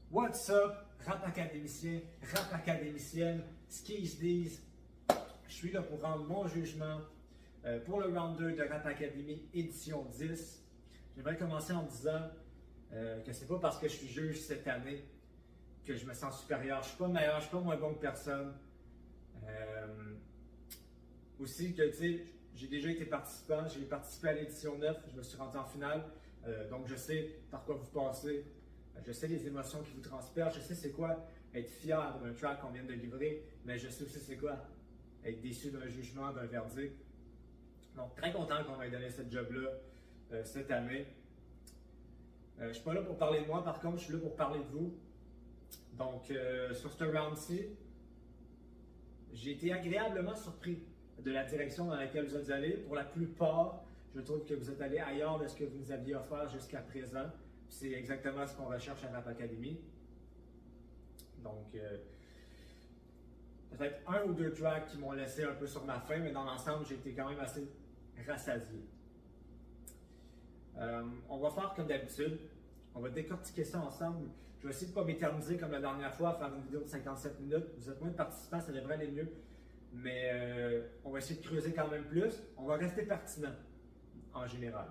What's up, rap académicien, rap académicienne, ce qu'ils se disent. Je suis là pour rendre mon jugement pour le round 2 de Rap Academy édition 10. J'aimerais commencer en disant que c'est pas parce que je suis juge cette année que je me sens supérieur. Je suis pas meilleur, je suis pas moins bon que personne. Aussi que, tu sais, j'ai déjà été participant, j'ai participé à l'édition 9, je me suis rendu en finale, donc je sais par quoi vous passez, je sais les émotions qui vous transpercent, je sais c'est quoi être fier d'un track qu'on vient de livrer, mais je sais aussi c'est quoi être déçu d'un jugement, d'un verdict. Donc très content qu'on m'ait donné cette job-là cette année. Je ne suis pas là pour parler de moi, par contre, je suis là pour parler de vous. Donc sur ce round-ci, j'ai été agréablement surpris de la direction dans laquelle vous êtes allés. Pour la plupart, je trouve que vous êtes allés ailleurs de ce que vous nous aviez offert jusqu'à présent. C'est exactement ce qu'on recherche à Rap Academy. Donc, peut-être un ou deux tracks qui m'ont laissé un peu sur ma faim, mais dans l'ensemble, j'ai été quand même assez rassasié. On va faire comme d'habitude. On va décortiquer ça ensemble. Je vais essayer de ne pas m'éterniser comme la dernière fois, faire une vidéo de 57 minutes. Vous êtes moins de participants, ça devrait aller mieux. Mais on va essayer de creuser quand même plus. On va rester pertinent en général.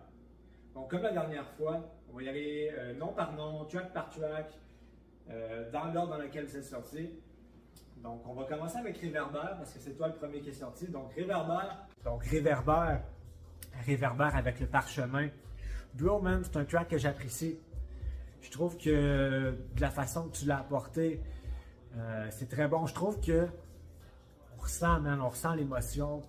Donc, comme la dernière fois, on va y aller nom par nom, track par track, dans l'ordre dans lequel vous êtes sortis. Donc, on va commencer avec Réverbère parce que c'est toi le premier qui est sorti. Donc, Réverbère. Réverbère avec le parchemin. Bro, man, c'est un track que j'apprécie. Je trouve que de la façon que tu l'as apporté, c'est très bon. Je trouve que on ressent l'émotion.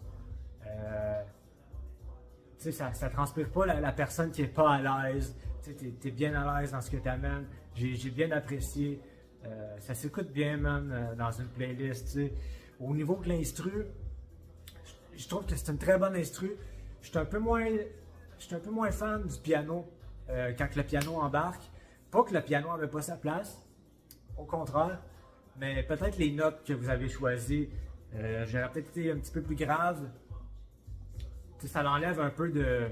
Ça transpire pas la personne qui est pas à l'aise. Tu es bien à l'aise dans ce que tu amènes. J'ai bien apprécié. Ça s'écoute bien, man, dans une playlist. T'sais. Au niveau de l'instru, je trouve que c'est une très bonne instru. Je suis un peu moins fan du piano quand le piano embarque. Pas que le piano n'avait pas sa place, au contraire, mais peut-être les notes que vous avez choisies, j'aurais peut-être été un petit peu plus grave. T'sais, ça enlève un peu de.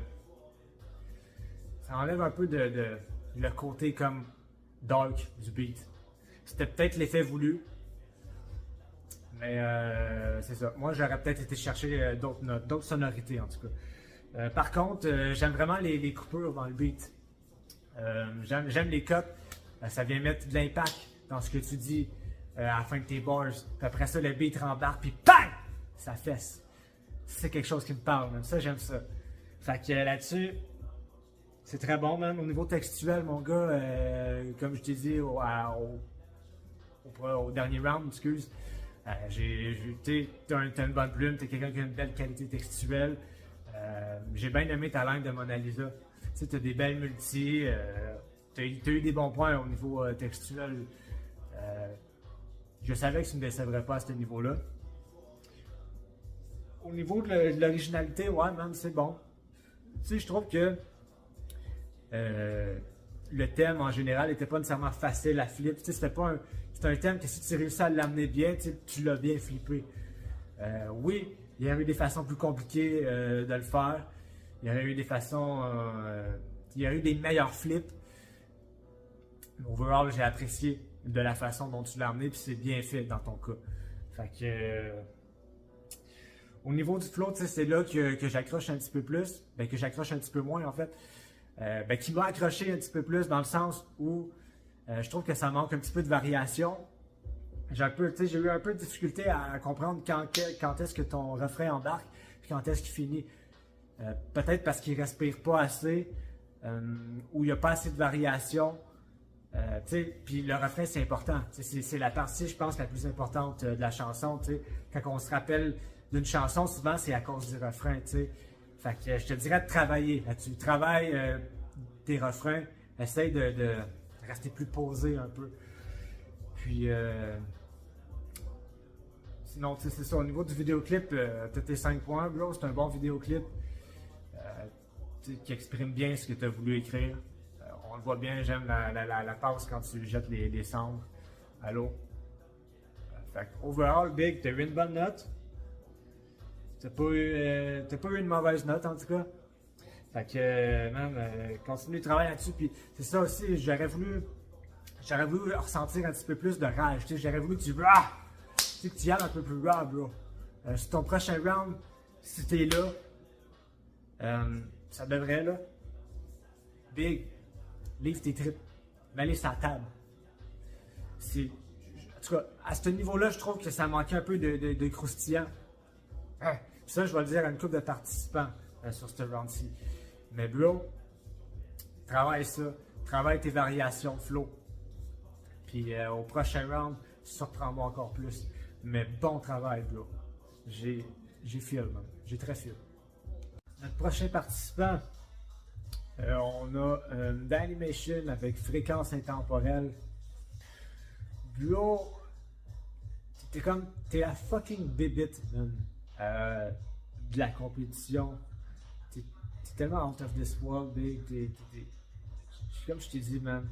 Ça enlève un peu de le côté comme dark du beat. C'était peut-être l'effet voulu. Mais c'est ça. Moi, j'aurais peut-être été chercher d'autres notes, d'autres sonorités en tout cas. Par contre, j'aime vraiment les coupures dans le beat. J'aime les cuts. Ça vient mettre de l'impact dans ce que tu dis à la fin de tes bars. Puis après ça, le beat rembarque, puis bang! Ça fesse. C'est quelque chose qui me parle, même ça, j'aime ça. Fait que là-dessus, c'est très bon, man. Au niveau textuel, mon gars, comme je t'ai dit au dernier round, excuse, t'as une bonne plume, t'es quelqu'un qui a une belle qualité textuelle. J'ai bien aimé ta ligne de Mona Lisa. Tu as des belles multis, t'as eu des bons points au niveau textuel. Je savais que tu ne me décevrais pas à ce niveau-là. Au niveau de l'originalité, ouais, man, c'est bon. Tu sais, je trouve que le thème en général n'était pas nécessairement facile à flip. Tu sais, c'était un thème que si tu réussis à l'amener bien, tu l'as bien flippé. Oui, il y a eu des façons plus compliquées de le faire. Il y a eu des façons. Il y a eu des meilleurs flips. Overall, j'ai apprécié de la façon dont tu l'as amené, puis c'est bien fait dans ton cas. Fait que. Au niveau du flow, c'est là que j'accroche un petit peu plus, que j'accroche un petit peu moins en fait, qui m'a accroché un petit peu plus dans le sens où je trouve que ça manque un petit peu de variation. J'ai eu un peu de difficulté à comprendre quand est-ce que ton refrain embarque, puis quand est-ce qu'il finit. Peut-être parce qu'il respire pas assez, ou il n'y a pas assez de variation. Puis le refrain c'est important. C'est la partie, je pense, la plus importante de la chanson. Quand on se rappelle d'une chanson, souvent c'est à cause du refrain, Fait que je te dirais de travailler là-dessus. Travaille tes refrains, essaye de rester plus posé un peu. Puis sinon, c'est ça. Au niveau du vidéoclip, t'as tes 5 points, bro. C'est un bon vidéoclip qui exprime bien ce que tu as voulu écrire. On le voit bien, j'aime la passe quand tu jettes les cendres à l'eau. Fait que overall, Big, t'as eu une bonne note. T'as pas eu une mauvaise note en tout cas. Fait que, man, continue de travailler là-dessus. Puis c'est ça aussi, j'aurais voulu J'aurais voulu ressentir un petit peu plus de rage. J'aurais voulu que tu que tu y ailles un peu plus raw, bro. Sur ton prochain round, si t'es là, ça devrait, là. Big, livre tes tripes. Mets-les sur la table. En tout cas, à ce niveau-là, je trouve que ça manquait un peu de croustillant. Ça, je vais le dire à une couple de participants sur ce round-ci. Mais bro, travaille ça. Travaille tes variations flow. Puis au prochain round, surprends-moi encore plus. Mais bon travail, bro. J'ai feel, man. J'ai très feel. Notre prochain participant, on a d'animation avec fréquence intemporelle. Bro, t'es la fucking bébite, man, de la compétition. T'es tellement out of this world, big. Comme je t'ai dit, man,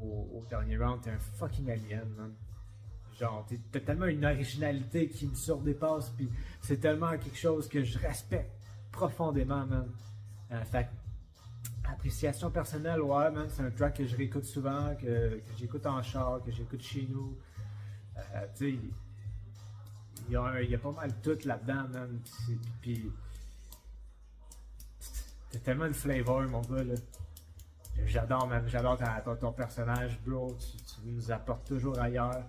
au dernier round, t'es un fucking alien, man. Genre, t'as tellement une originalité qui me surdépasse, puis c'est tellement quelque chose que je respecte profondément, man. Fait appréciation personnelle, ouais, man, c'est un track que je réécoute souvent, que j'écoute en char, que j'écoute chez nous. Tu sais, il y a pas mal de tout là-dedans, man. Puis, t'as tellement de flavor, mon gars, là. J'adore, man, j'adore ton personnage, bro. Tu nous apportes toujours ailleurs.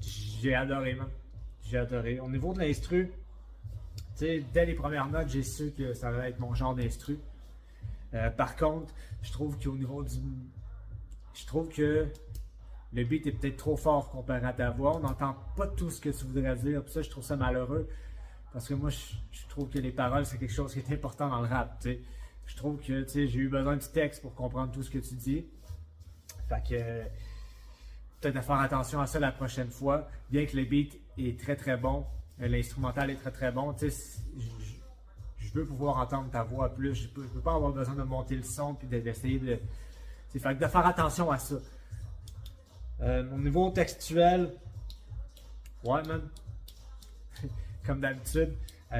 J'ai adoré, man. J'ai adoré. Au niveau de l'instru, tu sais, dès les premières notes, j'ai su que ça allait être mon genre d'instru. Par contre, je trouve qu'au niveau du... Je trouve que le beat est peut-être trop fort comparé à ta voix. On n'entend pas tout ce que tu voudrais dire. Puis ça, je trouve ça malheureux. Parce que moi, je trouve que les paroles, c'est quelque chose qui est important dans le rap, tu sais. Je trouve que, tu sais, j'ai eu besoin du texte pour comprendre tout ce que tu dis. Fait que... peut-être à faire attention à ça la prochaine fois. Bien que le beat est très très bon, l'instrumental est très très bon, tu sais, je veux pouvoir entendre ta voix plus. Je peux pas avoir besoin de monter le son puis d'essayer de... Fait que de faire attention à ça. Au niveau textuel, ouais, man. Comme d'habitude.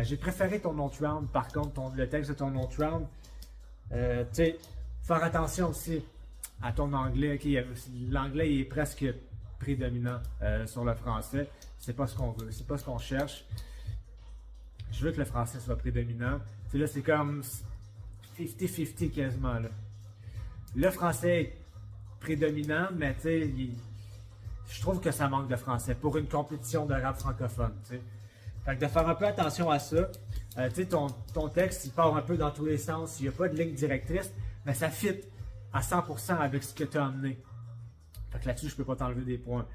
J'ai préféré ton autre round, par contre, le texte de ton autre round. Tu sais, faire attention aussi à ton anglais. Okay, l'anglais est presque prédominant sur le français. C'est pas ce qu'on veut, c'est pas ce qu'on cherche. Je veux que le français soit prédominant. Tu sais, là, c'est comme 50-50 quasiment, là. Le français est prédominant, mais tu sais, je trouve que ça manque de français pour une compétition de rap francophone, tu sais. Fait que de faire un peu attention à ça. Tu sais, ton texte, il part un peu dans tous les sens. Il n'y a pas de ligne directrice, mais ça fit à 100% avec ce que tu as amené. Fait que là-dessus, je peux pas t'enlever des points.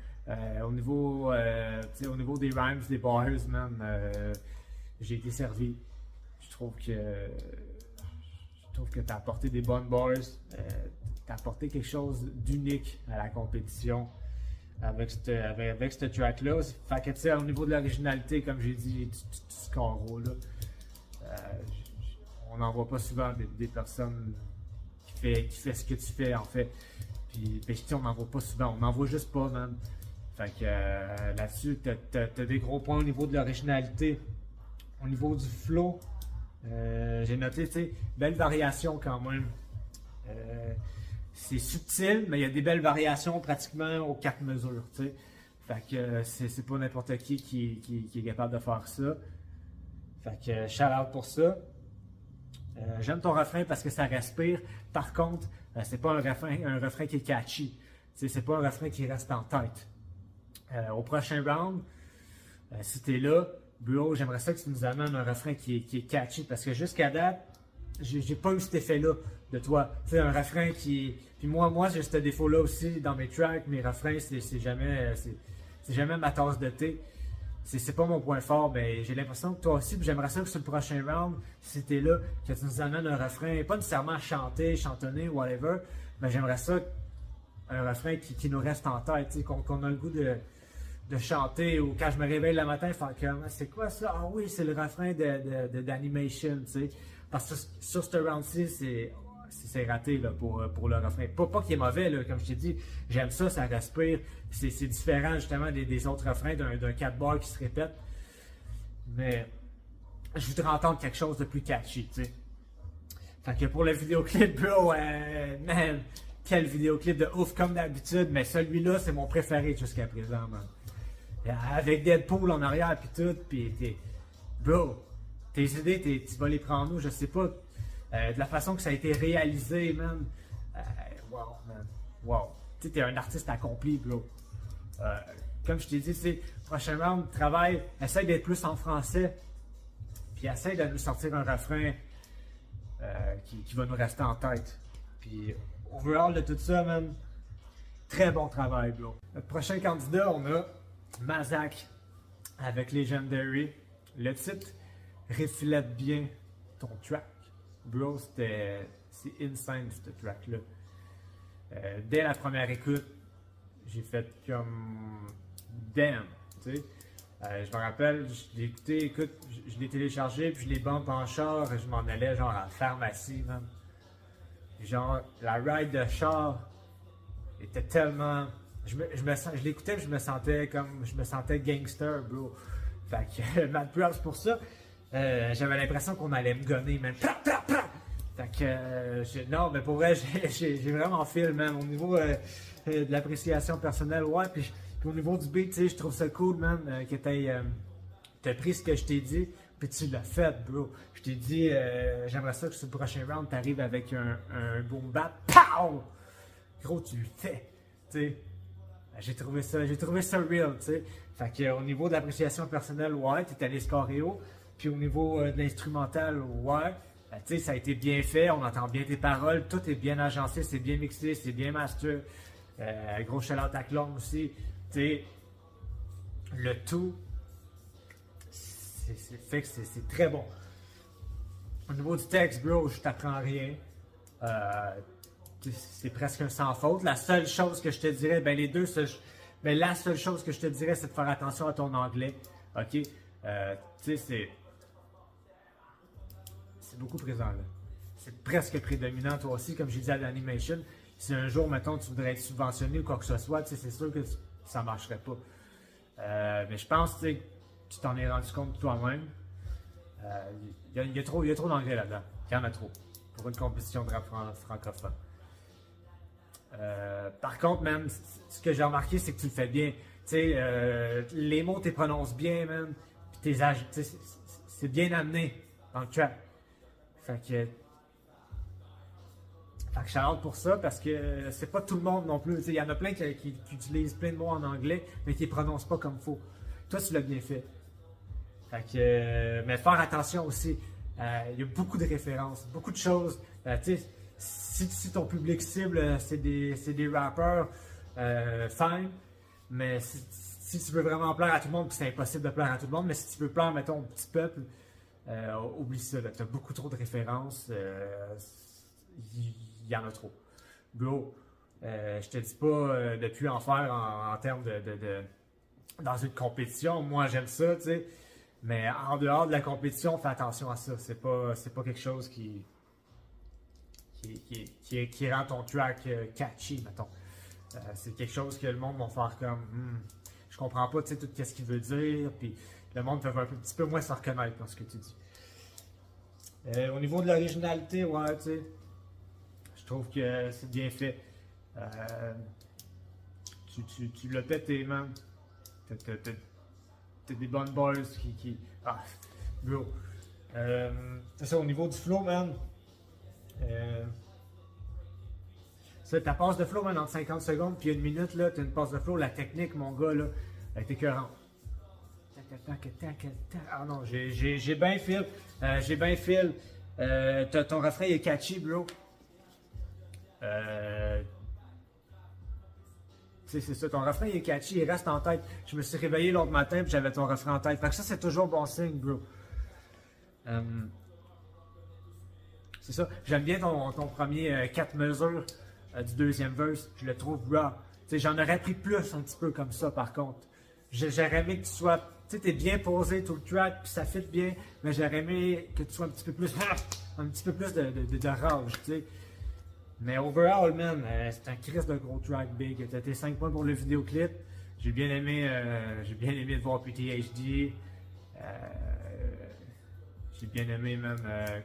Au niveau des rhymes, des bars, man, j'ai été servi. Je trouve que tu as apporté des bonnes bars. Tu as apporté quelque chose d'unique à la compétition avec ce track-là. Fait que, tu sais, au niveau de l'originalité, comme j'ai dit, tu scores haut, là. On n'en voit pas souvent des personnes qui fait ce que tu fais, en fait. Puis, on n'en voit pas souvent. On n'en voit juste pas, man. Fait que là-dessus, t'as des gros points au niveau de l'originalité. Au niveau du flow, j'ai noté, tu sais, belle variation quand même. C'est subtil, mais il y a des belles variations pratiquement aux 4 mesures, tu sais. Fait que c'est pas n'importe qui est capable de faire ça. Fait que shout out pour ça. J'aime ton refrain parce que ça respire. Par contre, c'est pas un refrain qui est catchy. C'est pas un refrain qui reste en tête. Au prochain round, si t'es là, bro, j'aimerais ça que tu nous amènes un refrain qui est catchy parce que jusqu'à date, j'ai pas eu cet effet-là de toi. Tu sais, un refrain qui... Puis moi j'ai ce défaut-là aussi dans mes tracks, mes refrains, c'est jamais ma tasse de thé. C'est pas mon point fort, mais j'ai l'impression que toi aussi, j'aimerais ça que sur le prochain round, si t'es là, que tu nous amènes un refrain, pas nécessairement chanter, chantonner, whatever, mais j'aimerais ça, un refrain qui nous reste en tête, tu sais, qu'on a le goût de chanter, ou quand je me réveille le matin, faire comme, c'est quoi ça? Ah oui, c'est le refrain d'animation, tu sais. Parce que sur ce round-ci, c'est raté là, pour le refrain. Pas qu'il est mauvais, là, comme je t'ai dit, j'aime ça, ça respire. C'est différent justement des autres refrains d'un 4 bars qui se répète. Mais je voudrais entendre quelque chose de plus catchy, tu sais. Fait que pour le vidéoclip, bro, man, quel vidéoclip de ouf comme d'habitude, mais celui-là, c'est mon préféré jusqu'à présent, man. Avec Deadpool en arrière, puis tout, puis bro, tes idées, tu vas les prendre où, je sais pas. De la façon que ça a été réalisé, man. Wow, man. Wow. Tu sais, t'es un artiste accompli, bro. Comme je t'ai dit, c'est prochain round, travaille, essaye d'être plus en français, puis essaye de nous sortir un refrain qui va nous rester en tête. Puis, overall de tout ça, man, très bon travail, bro. Notre prochain candidat, on a Mazak avec Legendary. Le titre reflète bien ton track. Bro, c'est insane, ce track-là. Dès la première écoute, j'ai fait comme damn, tu sais. Je me rappelle, je l'ai écouté, écoute, je l'ai téléchargé, puis je l'ai bump en char, et je m'en allais genre à la pharmacie, man. Genre, la ride de char était tellement. Je l'écoutais, puis je me sentais gangster, bro. Fait que, mad props pour ça. J'avais l'impression qu'on allait me gonner, man. Fait que, non, mais pour vrai, j'ai vraiment feel, man. Au niveau de l'appréciation personnelle, ouais, puis au niveau du beat, tu sais, je trouve ça cool, man, que t'as pris ce que je t'ai dit, puis tu l'as fait, bro. Je t'ai dit, j'aimerais ça que sur le prochain round, t'arrives avec un boom bap, pow! Gros, tu le fais, tu sais. J'ai trouvé ça real, tu sais. Fait que au niveau de l'appréciation personnelle, ouais, t'es allé scorer haut. Puis au niveau de l'instrumental, ouais, tu sais, ça a été bien fait, on entend bien tes paroles, tout est bien agencé, c'est bien mixé, c'est bien master. Gros shout-out à Clone aussi. Tu sais, le tout, c'est très bon. Au niveau du texte, bro, je t'apprends rien. C'est presque un sans faute. La seule chose que je te dirais, la seule chose que je te dirais, c'est de faire attention à ton anglais. Ok? Tu sais, c'est beaucoup présent là. C'est presque prédominant, toi aussi, comme j'ai dit à l'animation. Si un jour, mettons, tu voudrais être subventionné ou quoi que ce soit, tu sais, c'est sûr que ça ne marcherait pas. Mais je pense que tu t'en es rendu compte toi-même. Il y a trop d'anglais là-dedans. Il y en a trop. Pour une compétition de rap francophone. Par contre, même, ce que j'ai remarqué, c'est que tu le fais bien. Tu sais, les mots, tu les prononces bien, man. Puis c'est bien amené dans le trap. Fait que j'ai hâte pour ça parce que c'est pas tout le monde non plus. Il y en a plein qui utilisent plein de mots en anglais, mais qui les prononcent pas comme il faut. Toi, tu l'as bien fait. Fait que, mais faire attention aussi. Il y a beaucoup de références, beaucoup de choses. Si ton public cible, c'est des rappeurs, fine. Mais si tu veux vraiment plaire à tout le monde, puis c'est impossible de plaire à tout le monde, mais si tu veux plaire, mettons, au petit peuple, oublie ça. Tu as beaucoup trop de références. Il y en a trop. Bro, je te dis pas de plus en faire en termes dans une compétition. Moi, j'aime ça, tu sais. Mais en dehors de la compétition, fais attention à ça. C'est pas quelque chose qui rend ton track catchy, mettons. C'est quelque chose que le monde va faire comme je comprends pas, tu sais, tout ce qu'il veut dire. Puis le monde peut un petit peu moins se reconnaître dans ce que tu dis. Au niveau de l'originalité, ouais, tu sais. Je trouve que c'est bien fait. Tu l'as pété, man. T'as des bonnes boys qui... Ah, bro. C'est ça, au niveau du flow, man. Ta passe de flow, man, entre 50 secondes puis une minute, là, t'as une passe de flow. La technique, mon gars, là, elle est écœurante. Ah non, j'ai bien fil. Ton refrain est catchy, bro. C'est ça, ton refrain il est catchy, il reste en tête. Je me suis réveillé l'autre matin et j'avais ton refrain en tête. Fait que ça, c'est toujours bon signe, bro. C'est ça. J'aime bien ton premier 4 mesures du deuxième verse. Je le trouve raw. J'en aurais pris plus un petit peu comme ça, par contre. J'aurais aimé que tu sois... Tu sais, t'es bien posé tout le track, puis ça fit bien, mais j'aurais aimé que tu sois un petit peu plus... de rage, tu sais. Mais overall, man, c'est un crise de gros track big. T'as tes 5 points pour le vidéoclip. J'ai bien aimé de voir PTHD. J'ai bien aimé même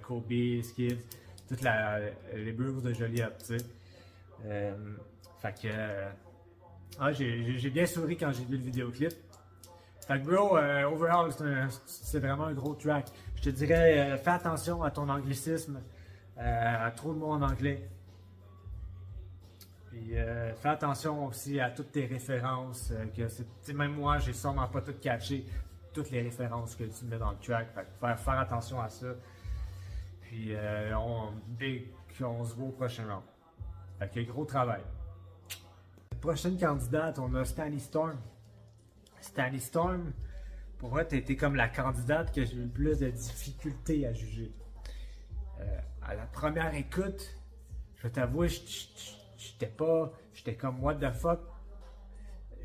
Kobe, Skids, toutes les Brewers de Joliette, tu sais. Fait que j'ai bien souri quand j'ai vu le vidéoclip. Fait que bro, overall, c'est vraiment un gros track. Je te dirais, fais attention à ton anglicisme, à trop de mots en anglais. Puis fais attention aussi à toutes tes références. Même moi, j'ai sûrement pas tout catché, toutes les références que tu mets dans le track. Fait que faire attention à ça. Puis on se voit au prochain round. Fait que gros travail. Prochaine candidate, on a Stanny Storm. Stanny Storm, pour moi, tu as été comme la candidate que j'ai eu le plus de difficultés à juger. À la première écoute, je vais t'avouer, j'étais comme what the fuck.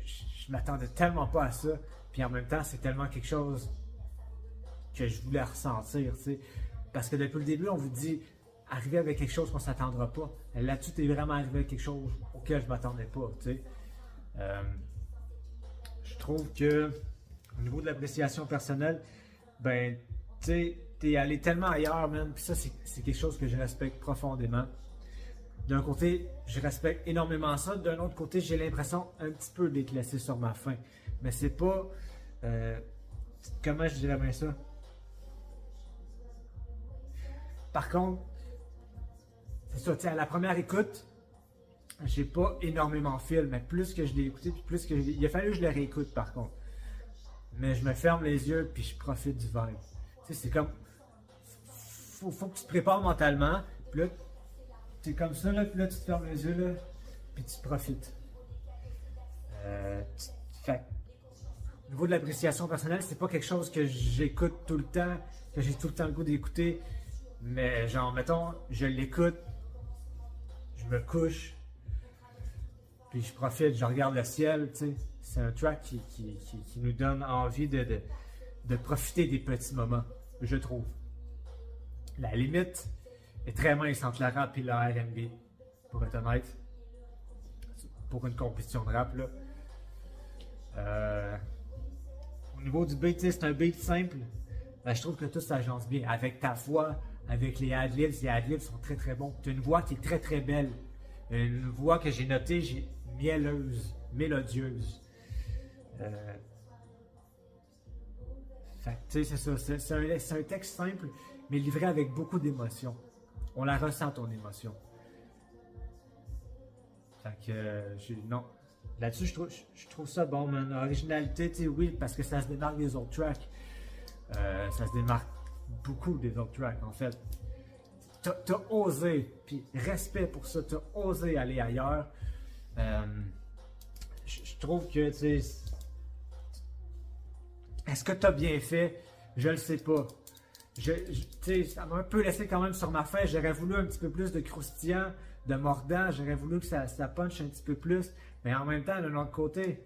Je m'attendais tellement pas à ça. Puis en même temps, c'est tellement quelque chose que je voulais ressentir, tu sais. Parce que depuis le début, on vous dit, arriver avec quelque chose qu'on ne s'attendra pas. Là-dessus, tu es vraiment arrivé avec quelque chose auquel je ne m'attendais pas, tu sais. Je trouve que, au niveau de l'appréciation personnelle, ben, tu sais, t'es allé tellement ailleurs, man. Puis ça, c'est quelque chose que je respecte profondément. D'un côté, je respecte énormément ça. D'un autre côté, j'ai l'impression un petit peu d'être laissé sur ma faim. Mais c'est pas... comment je dirais bien ça? Par contre, c'est ça, tu sais, à la première écoute, j'ai pas énormément fil, mais plus que je l'ai écouté, puis plus que il a fallu que je le réécoute par contre. Mais je me ferme les yeux, puis je profite du vibe. Tu sais, c'est comme... Faut que tu te prépares mentalement, puis là, tu es comme ça, là, puis là, tu te fermes les yeux, là, puis tu profites. Fait au niveau de l'appréciation personnelle, c'est pas quelque chose que j'écoute tout le temps, que j'ai tout le temps le goût d'écouter. Mais genre, mettons, je l'écoute, je me couche, puis je profite, je regarde le ciel, tu sais. C'est un track qui nous donne envie de profiter des petits moments, je trouve. La limite est très mince entre la rap et la R&B, pour être honnête. Pour une compétition de rap, là. Au niveau du beat, c'est un beat simple. Ben, je trouve que tout s'agence bien. Avec ta voix, avec les ad-libs sont très très bons. Tu as une voix qui est très très belle. Une voix que j'ai notée, mielleuse, mélodieuse. C'est ça, c'est un texte simple, mais livré avec beaucoup d'émotion. On la ressent, ton émotion. Fait que, non. Là-dessus, je trouve ça bon, man. Originalité, tu sais, oui, parce que ça se démarque des autres tracks. Ça se démarque beaucoup des autres tracks, en fait. T'as osé, puis respect pour ça, t'as osé aller ailleurs. Je trouve que, tu sais, est-ce que t'as bien fait? Je le sais pas. Tu sais, ça m'a un peu laissé quand même sur ma faim. J'aurais voulu un petit peu plus de croustillant, de mordant. J'aurais voulu que ça punche un petit peu plus. Mais en même temps, de l'autre côté,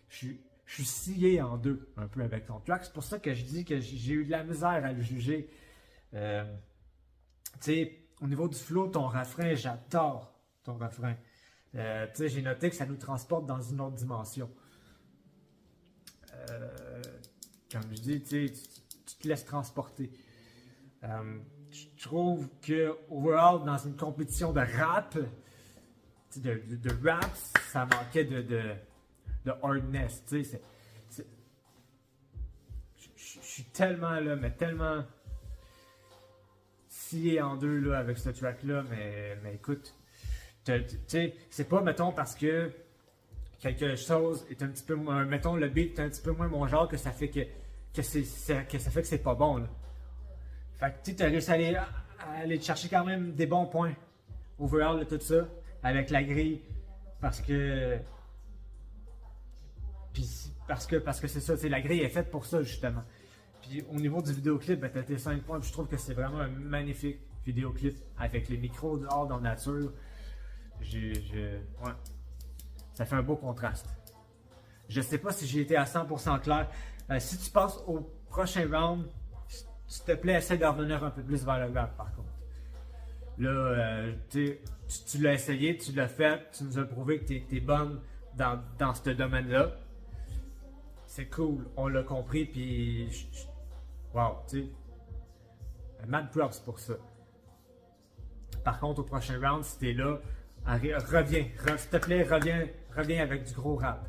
je suis scié en deux un peu avec ton track. C'est pour ça que je dis que j'ai eu de la misère à le juger. Tu sais, au niveau du flow, ton refrain, j'adore ton refrain. Tu sais, j'ai noté que ça nous transporte dans une autre dimension. Comme je dis, tu te laisses transporter. Je trouve que, overall, dans une compétition de rap, de rap, ça manquait de hardness. Tu sais, je suis tellement là, mais tellement scié en deux là, avec ce track-là, mais écoute, tu sais, c'est pas, mettons, parce que quelque chose est un petit peu moins, mettons, le beat est un petit peu moins mon genre que ça fait que c'est pas bon, là. Fait que tu as réussi à aller chercher quand même des bons points overall de tout ça, avec la grille, parce que c'est ça, la grille est faite pour ça, justement. Puis au niveau du vidéoclip, ben, tu as tes 5 points, puis je trouve que c'est vraiment un magnifique vidéoclip, avec les micros dehors dans la nature. Ouais. Ça fait un beau contraste. Je sais pas si j'ai été à 100% clair. Si tu passes au prochain round, s'il te plaît, essaie de revenir un peu plus vers le rap, par contre. Là, tu l'as essayé, tu l'as fait, tu nous as prouvé que tu es bonne dans ce domaine-là. C'est cool, on l'a compris, puis wow, tu sais, mad props pour ça. Par contre, au prochain round, si t'es là, Reviens, s'il te plaît, reviens avec du gros rap.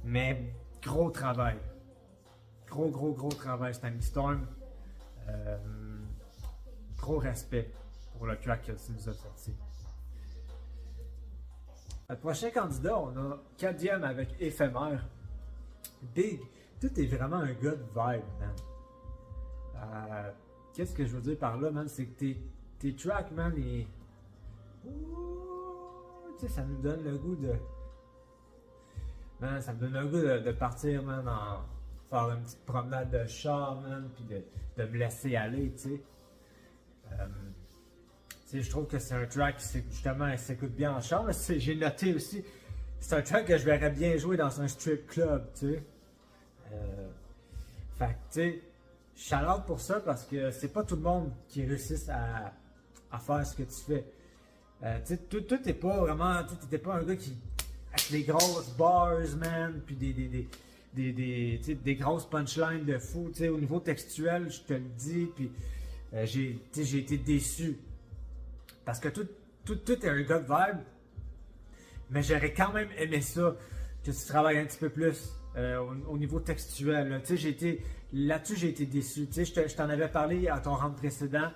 Mais gros travail. Gros travail, Stanley Storm. Gros respect pour le track que tu nous as sorti. Le prochain candidat, on a Kadiam avec Éphémère. Big, tout est vraiment un gars de vibe, man. Qu'est-ce que je veux dire par là, man? C'est que tes tracks, man, et... Tu sais, ça nous donne le goût de... Man, ça me donne le goût de partir, man, faire une petite promenade de char, man, puis de me laisser aller, tu sais. Je trouve que c'est un track qui justement s'écoute bien en char. J'ai noté aussi, c'est un track que je verrais bien jouer dans un strip club, tu sais. Fait que, tu sais, shout-out pour ça parce que c'est pas tout le monde qui réussisse à faire ce que tu fais. Tu sais, toi, t'es pas vraiment, t'étais pas un gars qui, avec des grosses bars, man, puis des grosses punchlines de fou, tu sais, au niveau textuel, je te le dis, puis j'ai été déçu. Parce que tout est un gars de vibe, mais j'aurais quand même aimé ça, que tu travailles un petit peu plus au niveau textuel. Tu sais, là-dessus, j'ai été déçu. Tu sais, je t'en avais parlé à ton round précédent,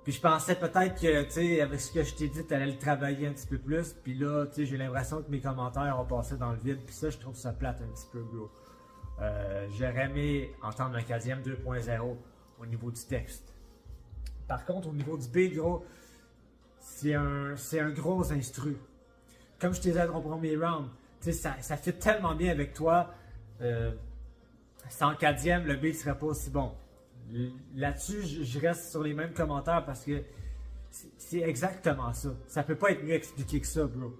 puis je pensais peut-être que, tu sais, avec ce que je t'ai dit, tu allais le travailler un petit peu plus, puis là, tu sais, j'ai l'impression que mes commentaires ont passé dans le vide, puis ça, je trouve ça plate un petit peu, bro. J'aurais aimé entendre un Kadiam 2.0 au niveau du texte. Par contre, au niveau du beat, gros, c'est un gros instru. Comme je t'ai dit dans ton premier round, tu sais, ça fit tellement bien avec toi. Sans Kadiam, le beat serait pas aussi bon. Là-dessus, je reste sur les mêmes commentaires parce que c'est exactement ça. Ça peut pas être mieux expliqué que ça, bro.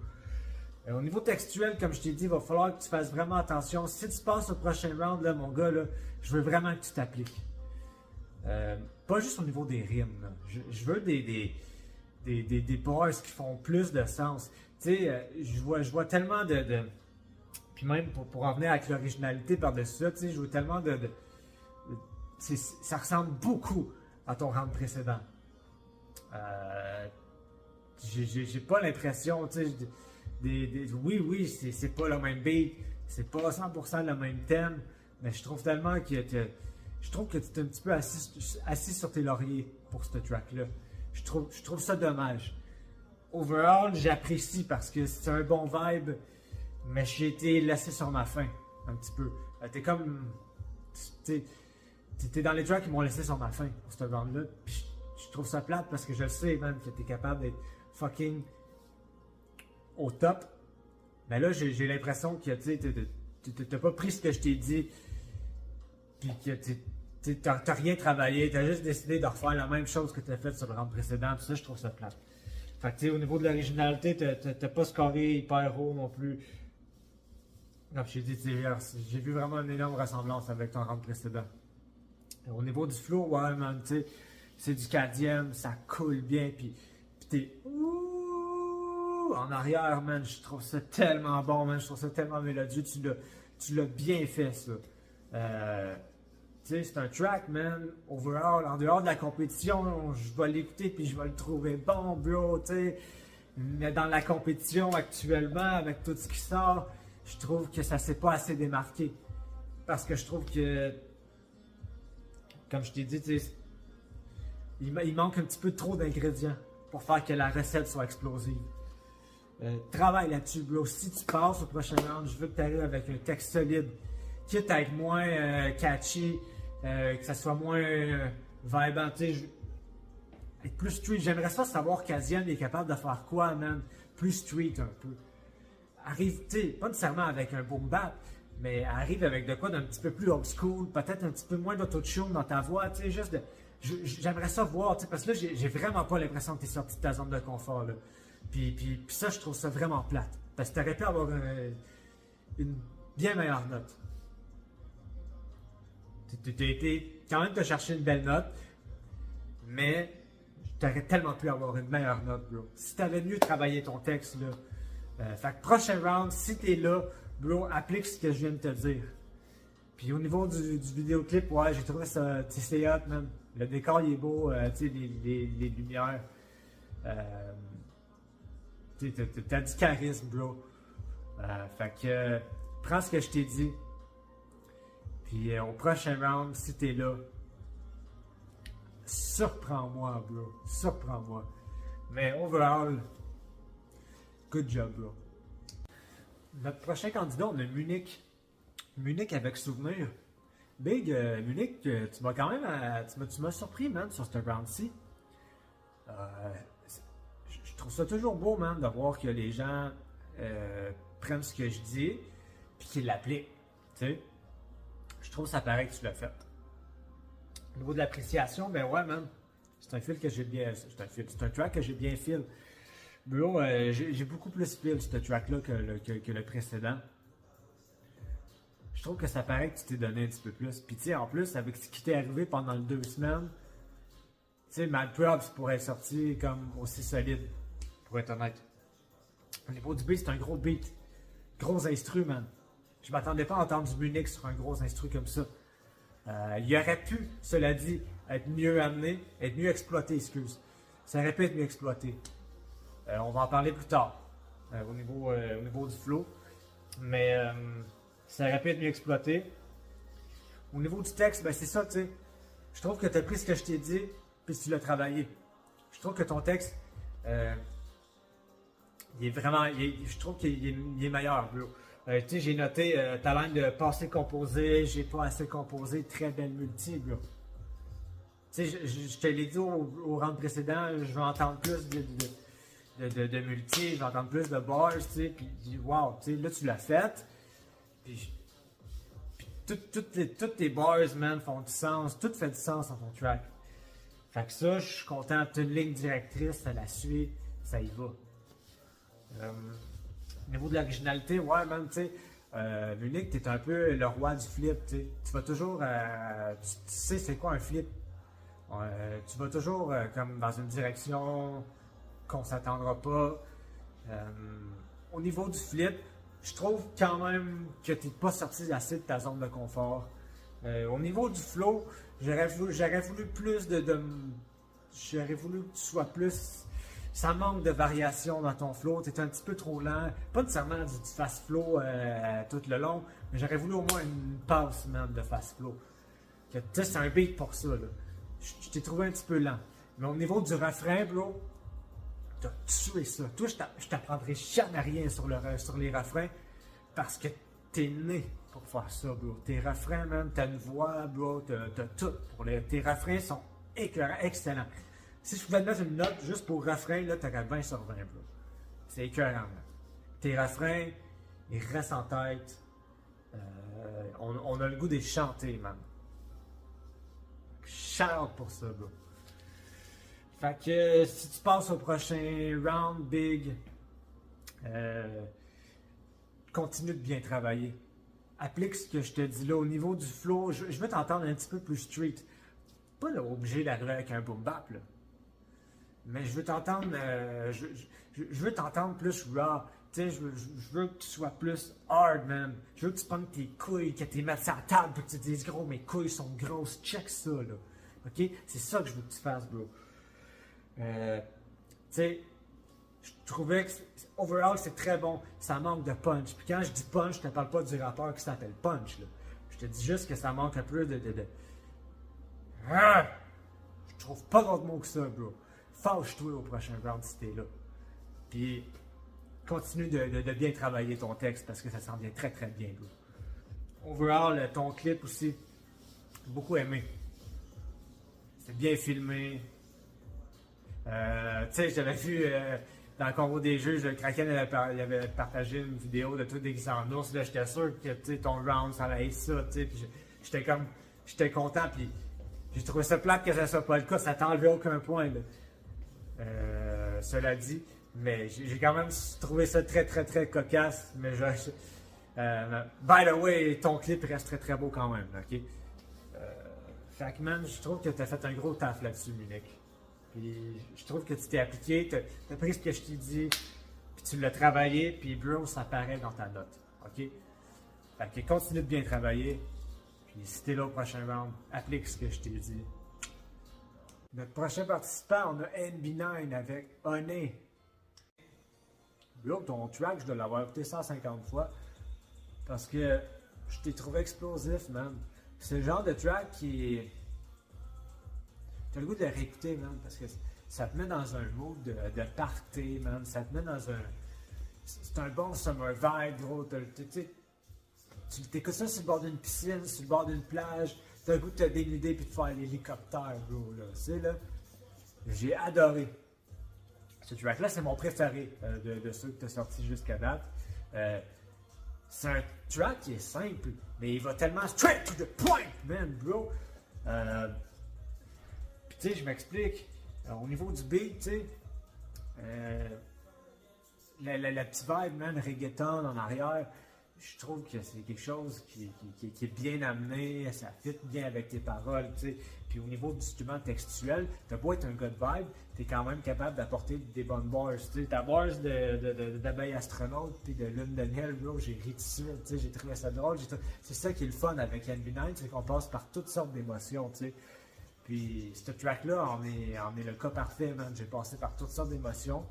Au niveau textuel, comme je t'ai dit, il va falloir que tu fasses vraiment attention. Si tu passes au prochain round, là, mon gars, là, je veux vraiment que tu t'appliques. Pas juste au niveau des rimes. Là. Je veux des bars qui font plus de sens. Tu sais, je vois tellement de... Puis même pour en venir avec l'originalité par-dessus ça, tu sais, je vois tellement ça ressemble beaucoup à ton round précédent. J'ai pas l'impression, tu sais, oui, c'est pas le même beat, c'est pas 100% le même thème, mais je trouve tellement que tu es un petit peu assis sur tes lauriers pour ce track-là. Je trouve ça dommage. Overall, j'apprécie parce que c'est un bon vibe, mais j'ai été laissé sur ma faim, un petit peu. T'es comme... T'es dans les tracks qui m'ont laissé sur ma faim pour ce round-là. Puis je trouve ça plate parce que je le sais, man, que t'es capable d'être fucking au top. Mais là, j'ai l'impression que t'as pas pris ce que je t'ai dit. Puis que t'as rien travaillé. T'as juste décidé de refaire la même chose que t'as fait sur le round précédent. Puis ça, je trouve ça plate. Fait que, tu sais, au niveau de l'originalité, t'as pas scoré hyper haut non plus. Comme je t'ai dit, j'ai vu vraiment une énorme ressemblance avec ton round précédent. Au niveau du flow, ouais, man, tu sais, c'est du Kadiam, ça coule bien, puis t'es en arrière, man, je trouve ça tellement bon, man, je trouve ça tellement mélodieux, tu l'as bien fait, ça. Tu sais, c'est un track, man, overall, en dehors de la compétition, je vais l'écouter, puis je vais le trouver bon, bro, tu sais, mais dans la compétition actuellement, avec tout ce qui sort, je trouve que ça s'est pas assez démarqué, parce que je trouve que comme je t'ai dit, il manque un petit peu trop d'ingrédients pour faire que la recette soit explosive. Travaille là-dessus, bro. Si tu passes au prochain round, je veux que tu arrives avec un texte solide, quitte à être moins catchy, que ça soit moins vibant. Être plus street. J'aimerais ça savoir Kadiam est capable de faire quoi, man. Plus street un peu. Arrive, pas nécessairement avec un boom bap, mais arrive avec de quoi d'un petit peu plus old school, peut-être un petit peu moins d'autotune dans ta voix, tu sais, juste de... J'aimerais ça voir, tu sais, parce que là, j'ai vraiment pas l'impression que tu es sorti de ta zone de confort, là. Puis ça, je trouve ça vraiment plate. Parce que tu aurais pu avoir une bien meilleure note. Tu as été quand même te chercher une belle note, mais tu aurais tellement pu avoir une meilleure note, bro. Si tu avais mieux travaillé ton texte, là. Fait que prochain round, si tu es là, bro, applique ce que je viens de te dire. Puis au niveau du vidéoclip, ouais, j'ai trouvé ça, c'est hot, man. Le décor, il est beau, tu sais, les lumières. T'as du charisme, bro. Fait que prends ce que je t'ai dit. Puis au prochain round, si t'es là, surprends-moi, bro. Surprends-moi. Mais overall, good job, bro. Notre prochain candidat, on a Munich. Munich avec souvenir. Big, Munich, tu m'as quand même tu m'as surpris, man, sur ce round-ci. Je trouve ça toujours beau, man, de voir que les gens prennent ce que je dis puis qu'ils l'appliquent. Tu sais, je trouve que ça paraît que tu l'as fait. Au niveau de l'appréciation, ben ouais, man, c'est un fil que j'ai bien. C'est un track que j'ai bien fil. Bro, j'ai beaucoup plus fil ce track-là que le précédent. Je trouve que ça paraît que tu t'es donné un petit peu plus. Puis tu sais, en plus, avec ce qui t'est arrivé pendant les 2 semaines, tu sais, Mad Props pourrait être sorti comme aussi solide, pour être honnête. Au niveau du beat, c'est un gros beat. Gros instru, man. Je m'attendais pas à entendre du Munich sur un gros instru comme ça. Il aurait pu, cela dit, être mieux amené, être mieux exploité, excuse. Ça aurait pu être mieux exploité. On va en parler plus tard, au niveau du flow. Mais ça aurait pu être mieux exploité. Au niveau du texte, ben c'est ça, tu sais. Je trouve que tu as pris ce que je t'ai dit, puis tu l'as travaillé. Je trouve que ton texte, il est vraiment, je trouve qu'il est meilleur, bro. Tu sais, j'ai noté talent de passé composé, j'ai pas assez composé, très belle multi, bro. Tu sais, je te l'ai dit au round précédent, je veux entendre plus de multi, je veux entendre plus de bars, tu sais, puis wow, tu sais, là tu l'as fait, puis toutes tes bars, man, font du sens, tout fait du sens dans ton track. Fait que ça, je suis content, t'as une ligne directrice, ça la suit, ça y va. Au niveau de l'originalité, ouais, man, tu sais, Munich, t'es un peu le roi du flip, tu sais. Tu vas toujours, tu sais c'est quoi un flip. Tu vas toujours comme dans une direction qu'on s'attendra pas. Au niveau du flip, je trouve quand même que t'es pas sorti assez de ta zone de confort. Au niveau du flow, j'aurais voulu plus j'aurais voulu que tu sois plus. Ça manque de variation dans ton flow, tu es un petit peu trop lent. Pas nécessairement du fast flow tout le long, mais j'aurais voulu au moins une passe, man, de fast flow. Tu sais, c'est un beat pour ça, là. Je t'ai trouvé un petit peu lent. Mais au niveau du refrain, bro, t'as tué ça. Toi, je t'apprendrai jamais rien sur les refrains parce que t'es né pour faire ça, bro. Tes refrains, man, t'as une voix, bro, t'as tout. Tes refrains sont écœurants, excellents. Si je pouvais te mettre une note juste pour refrain, là, t'aurais 20 sur 20, bro. C'est écœurant, man. Tes refrains, ils restent en tête. On a le goût de les chanter, man. Shout pour ça, bro. Fait que si tu passes au prochain round, Big, continue de bien travailler. Applique ce que je te dis là. Au niveau du flow, je veux t'entendre un petit peu plus street. Pas là, obligé d'arriver avec un boom bap, là. Mais je veux t'entendre, je veux t'entendre plus raw. Tu sais, je veux que tu sois plus hard, man. Je veux que tu prennes tes couilles, que tu les mettes sur la table, et que tu te dises, gros, mes couilles sont grosses. Check ça, là. OK? C'est ça que je veux que tu fasses, bro. Tu sais, je trouvais que, overall, c'est très bon. Ça manque de punch. Puis quand je dis punch, je te parle pas du rappeur qui s'appelle Punch, là. Je te dis juste que ça manque un peu de... Ah! Je trouve pas d'autre mot que ça, bro. Fâche-toi au prochain round si t'es là. Puis, continue de bien travailler ton texte parce que ça s'en vient très très bien, bro. Overall, ton clip aussi, beaucoup aimé. C'est bien filmé. Tu sais, j'avais vu dans le concours des juges, le Kraken avait partagé une vidéo de tout déguisé en ours. Là, j'étais sûr que ton round, ça allait être ça. Puis j'étais content. Puis j'ai trouvé ça plate que ça soit pas le cas. Ça t'a enlevé aucun point, là. Cela dit, mais j'ai quand même trouvé ça très très très cocasse. Mais by the way, ton clip reste très très beau quand même, ok? Fait que man, je trouve que tu as fait un gros taf là-dessus, Munich. Puis je trouve que tu t'es appliqué, tu as pris ce que je t'ai dit, puis tu l'as travaillé, puis bro, ça paraît dans ta note, ok? Fait que continue de bien travailler, puis si t'es là au prochain round, applique ce que je t'ai dit. Notre prochain participant, on a NB9 avec Honey. Bro, ton track, je dois l'avoir écouté 150 fois. Parce que je t'ai trouvé explosif, man. C'est le genre de track qui. T'as le goût de le réécouter, man. Parce que ça te met dans un mood de party, man. Ça te met dans un. C'est un bon summer vibe, gros. Tu t'écoutes ça sur le bord d'une piscine, sur le bord d'une plage. T'as le goût de te dénuder et de faire l'hélicoptère, bro. Là. Tu sais, là. J'ai adoré. Ce track-là, c'est mon préféré de ceux que tu as sortis jusqu'à date. C'est un track qui est simple, mais il va tellement straight to the point, man, bro. Puis tu sais, je m'explique. Au niveau du beat, tu sais, la petite vibe, man, reggaeton en arrière, je trouve que c'est quelque chose qui est bien amené, ça fit bien avec tes paroles, tu sais. Puis au niveau du instrument textuel, t'as beau être un gars de vibe, t'es quand même capable d'apporter des bonnes bars, tu sais. Ta bars d'abeille astronaute puis de lune de miel, bro, j'ai ri dessus, tu sais, j'ai trouvé ça drôle. C'est ça qui est le fun avec NB9, c'est qu'on passe par toutes sortes d'émotions, tu sais. Puis ce track-là en est le cas parfait, man. J'ai passé par toutes sortes d'émotions.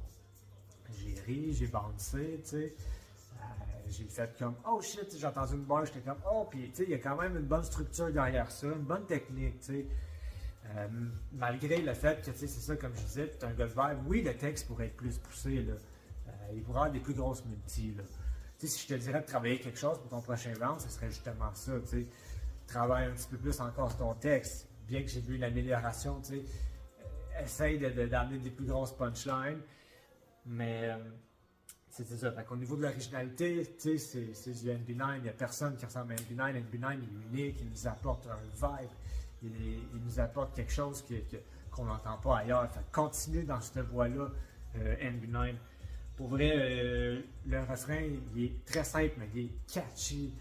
J'ai ri, j'ai bouncé, tu sais. J'ai fait comme oh shit, j'ai entendu une bar, j'étais comme oh, puis tu sais, il y a quand même une bonne structure derrière ça, une bonne technique, tu sais. Malgré le fait que, tu sais, c'est ça, comme je disais, tu es un gars de vibe, oui, le texte pourrait être plus poussé, là. Il pourrait avoir des plus grosses multis, là. Tu sais, si je te dirais de travailler quelque chose pour ton prochain round, ce serait justement ça, tu sais. Travaille un petit peu plus encore ton texte, bien que j'ai vu l'amélioration, tu sais. Essaye d'amener des plus grosses punchlines, mais. C'est ça. Fait qu'au niveau de l'originalité, tu sais, c'est du NB9. Il n'y a personne qui ressemble à NB9. NB9 est unique, il nous apporte un vibe, il nous apporte quelque chose qu'on n'entend pas ailleurs. Fait que continue dans cette voie-là, NB9. Pour vrai, le refrain, il est très simple, mais il est catchy.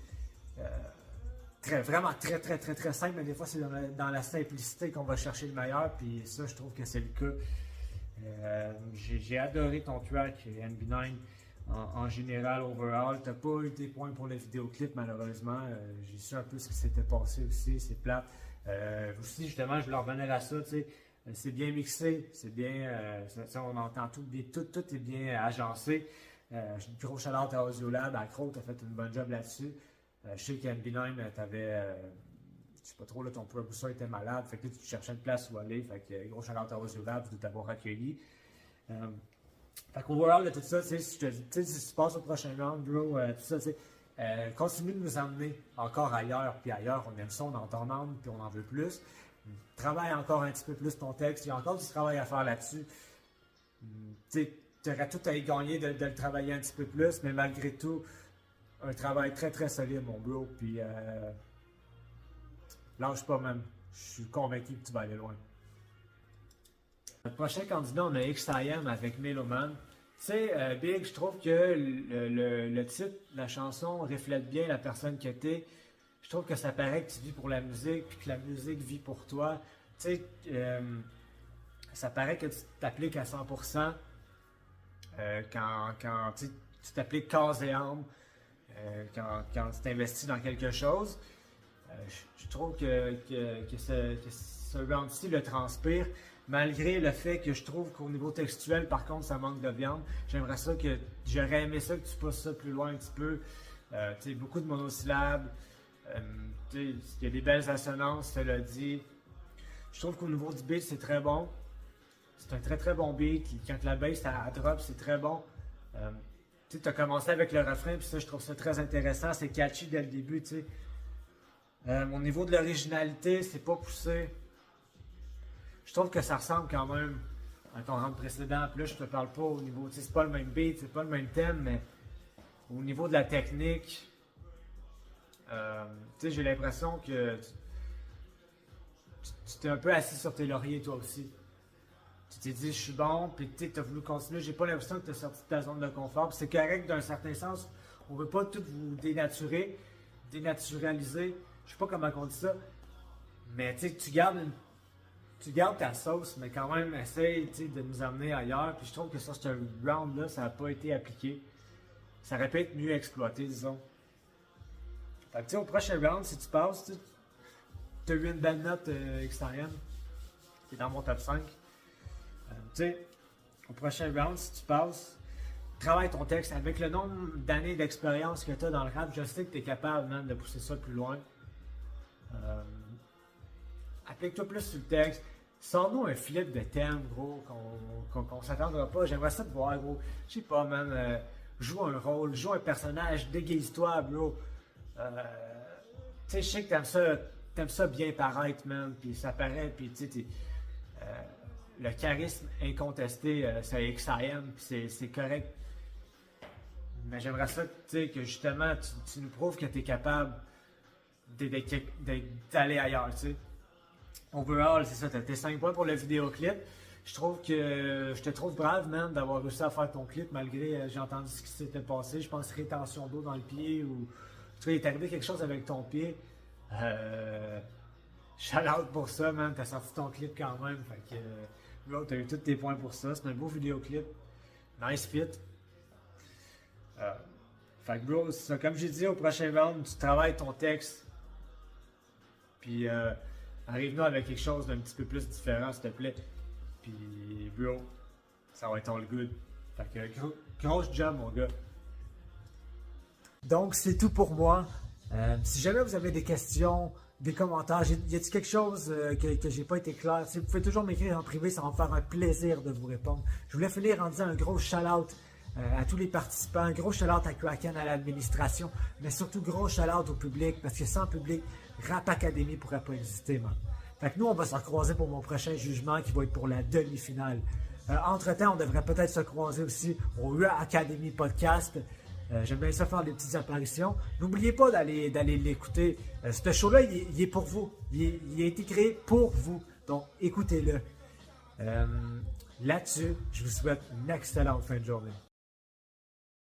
Vraiment très simple, mais des fois, c'est dans la simplicité qu'on va chercher le meilleur, puis ça, je trouve que c'est le cas. J'ai adoré ton track, NB9. En général, overall, t'as pas eu des points pour le vidéoclip, malheureusement. J'ai su un peu ce qui s'était passé aussi, c'est plate. Aussi, justement, je voulais revenir à ça, tu sais. C'est bien mixé, c'est bien. On entend tout bien, tout est bien agencé. Gros shout-out à Audiolab, à Crow, t'as fait une bonne job là-dessus. Je sais qu'à NB9, t'avais. Je sais pas trop, là, ton producer était malade, fait que là, tu cherchais une place où aller. Fait que gros shout-out à Audiolab de t'avoir accueilli. Fait qu'overall de tout ça, si tu passes au prochain round, bro, tout ça, continue de nous emmener encore ailleurs, puis ailleurs, on aime ça, on entend âme, puis on en veut plus. Travaille encore un petit peu plus ton texte, il y a encore du travail à faire là-dessus. Tu aurais tout à y gagner de le travailler un petit peu plus, mais malgré tout, un travail très solide, mon bro, puis lâche pas même, je suis convaincu que tu vas aller loin. Le prochain candidat, on a XIM avec Meloman. Tu sais, Big, je trouve que le titre de la chanson reflète bien la personne que t'es. Je trouve que ça paraît que tu vis pour la musique, puis que la musique vit pour toi. Tu sais, ça paraît que tu t'appliques à 100% quand tu t'appliques corps et âme, quand tu t'investis dans quelque chose. Je trouve que ce round-ci le transpire. Malgré le fait que je trouve qu'au niveau textuel, par contre, ça manque de viande. J'aurais aimé ça que tu pousses ça plus loin un petit peu. Beaucoup de monosyllabes. Il y a des belles assonances, ça l'a dit. Je trouve qu'au niveau du beat, c'est très bon. C'est un très bon beat. Quand la bass elle drop, c'est très bon. Tu as commencé avec le refrain, puis ça, je trouve ça très intéressant. C'est catchy dès le début. Au niveau de l'originalité, c'est pas poussé. Je trouve que ça ressemble quand même à ton round précédent. Puis là, je te parle pas au niveau, c'est pas le même beat, c'est pas le même thème, mais au niveau de la technique, j'ai l'impression que tu t'es un peu assis sur tes lauriers toi aussi. Tu t'es dit, je suis bon, puis tu as voulu continuer. J'ai pas l'impression que tu es sorti de ta zone de confort. Puis c'est correct d'un certain sens. On veut pas tout vous dénaturer, dénaturaliser. Je sais pas comment on dit ça. Mais tu gardes ta sauce, mais quand même, essaye de nous amener ailleurs. Puis je trouve que sur ce round-là, ça n'a pas été appliqué. Ça aurait pu être mieux exploité, disons. Fait que au prochain round, si tu passes, tu as eu une belle note XIM. Tu es dans mon top 5. Au prochain round, si tu passes, travaille ton texte. Avec le nombre d'années d'expérience que tu as dans le rap, je sais que tu es capable, man, de pousser ça plus loin. Applique-toi plus sur le texte. Sors-nous un flip de thème, gros, qu'on s'attendra pas. J'aimerais ça te voir, gros. Je sais pas, man. Joue un rôle, joue un personnage, déguise-toi, bro. Tu sais, je sais que t'aimes ça bien paraître, man. Puis ça paraît, puis tu sais, le charisme incontesté, c'est XIM, puis c'est correct. Mais j'aimerais ça, tu sais, que justement, tu nous prouves que t'es capable d'aller ailleurs, tu sais. Overall, c'est ça, t'as tes 5 points pour le vidéoclip. Je trouve que je te trouve brave, man, d'avoir réussi à faire ton clip malgré, j'ai entendu ce qui s'était passé. Je pense rétention d'eau dans le pied ou. En tout cas, il est arrivé quelque chose avec ton pied. Shout out pour ça, man. T'as sorti ton clip quand même. Fait que, bro, t'as eu tous tes points pour ça. C'est un beau vidéoclip. Nice fit. Fait que, bro, c'est ça. Comme j'ai dit au prochain round, tu travailles ton texte. Puis, arrive-nous avec quelque chose d'un petit peu plus différent, s'il te plaît. Puis, bro, ça va être all good. Fait que, grosse job, mon gars. Donc, c'est tout pour moi. Si jamais vous avez des questions, des commentaires, y a-t-il quelque chose que j'ai pas été clair? Vous pouvez toujours m'écrire en privé, ça va me faire un plaisir de vous répondre. Je voulais finir en disant un gros shout-out à tous les participants, un gros shout-out à Kraken, à l'administration, mais surtout gros shout-out au public, parce que sans public, Rap Academy pourrait pas exister, man. Fait que nous, on va se recroiser pour mon prochain jugement qui va être pour la demi-finale. Entre-temps, on devrait peut-être se croiser aussi au Rap Academy Podcast. J'aime bien ça faire des petites apparitions. N'oubliez pas d'aller l'écouter. Ce show-là, il est pour vous. Il a été créé pour vous. Donc, écoutez-le. Là-dessus, je vous souhaite une excellente fin de journée.